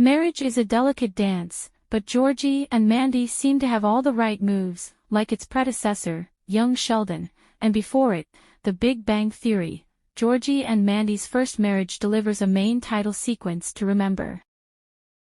Marriage is a delicate dance, but Georgie and Mandy seem to have all the right moves, like its predecessor, Young Sheldon, and before it, The Big Bang Theory. Georgie and Mandy's first marriage delivers a main title sequence to remember.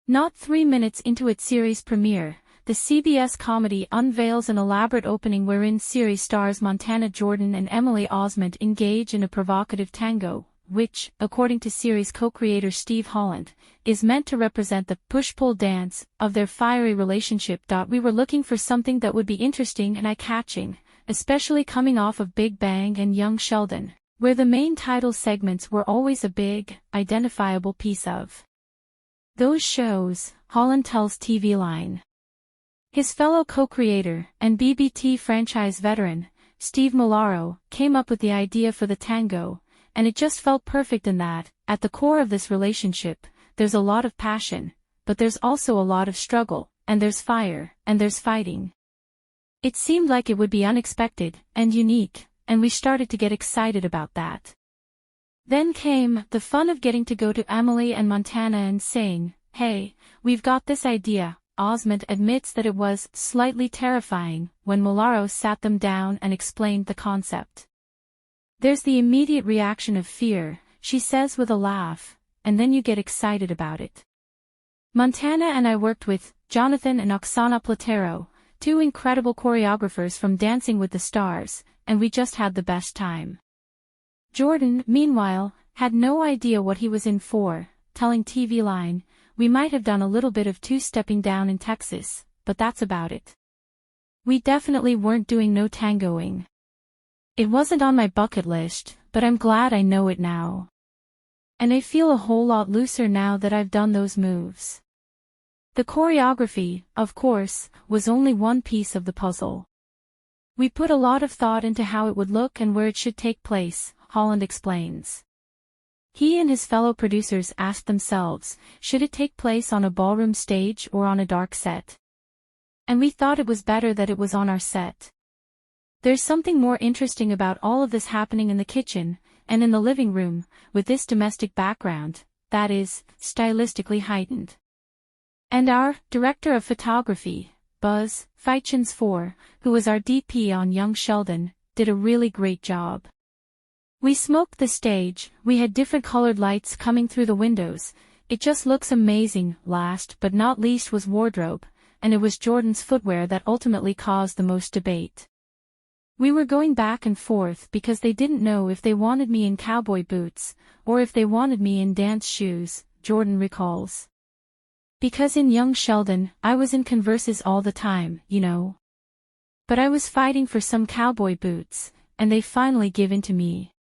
Not 3 minutes into its series premiere, the CBS comedy unveils an elaborate opening wherein series stars Montana Jordan and Emily Osment engage in a provocative tango, which, according to series co-creator Steve Holland, is meant to represent the push-pull dance of their fiery relationship. We were looking for something that would be interesting and eye-catching, especially coming off of Big Bang and Young Sheldon, where the main title segments were always a big, identifiable piece of those shows, Holland tells TV Line. His fellow co-creator and BBT franchise veteran, Steve Molaro, came up with the idea for the tango, and it just felt perfect in that, at the core of this relationship, there's a lot of passion, but there's also a lot of struggle, and there's fire, and there's fighting. It seemed like it would be unexpected and unique, and we started to get excited about that. Then came the fun of getting to go to Emily and Montana and saying, "Hey, we've got this idea." Osment admits that it was slightly terrifying when Molaro sat them down and explained the concept. "There's the immediate reaction of fear," she says with a laugh, "and then you get excited about it." Montana and I worked with Jonathan and Oksana Platero, two incredible choreographers from Dancing with the Stars, and we just had the best time. Jordan, meanwhile, had no idea what he was in for, telling TV Line, "We might have done a little bit of two-stepping down in Texas, but that's about it. We definitely weren't doing no tangoing. It wasn't on my bucket list, but I'm glad I know it now. And I feel a whole lot looser now that I've done those moves." The choreography, of course, was only one piece of the puzzle. "We put a lot of thought into how it would look and where it should take place," Holland explains. He and his fellow producers asked themselves, should it take place on a ballroom stage or on a dark set? And we thought it was better that it was on our set. There's something more interesting about all of this happening in the kitchen, and in the living room, with this domestic background, that is, stylistically heightened. And our director of photography, Buzz Feichens, who was our DP on Young Sheldon, did a really great job. We smoked the stage, we had different colored lights coming through the windows, it just looks amazing. Last but not least was wardrobe, and it was Jordan's footwear that ultimately caused the most debate. We were going back and forth because they didn't know if they wanted me in cowboy boots, or if they wanted me in dance shoes, Jordan recalls. Because in Young Sheldon, I was in Converses all the time, you know. But I was fighting for some cowboy boots, and they finally give in to me.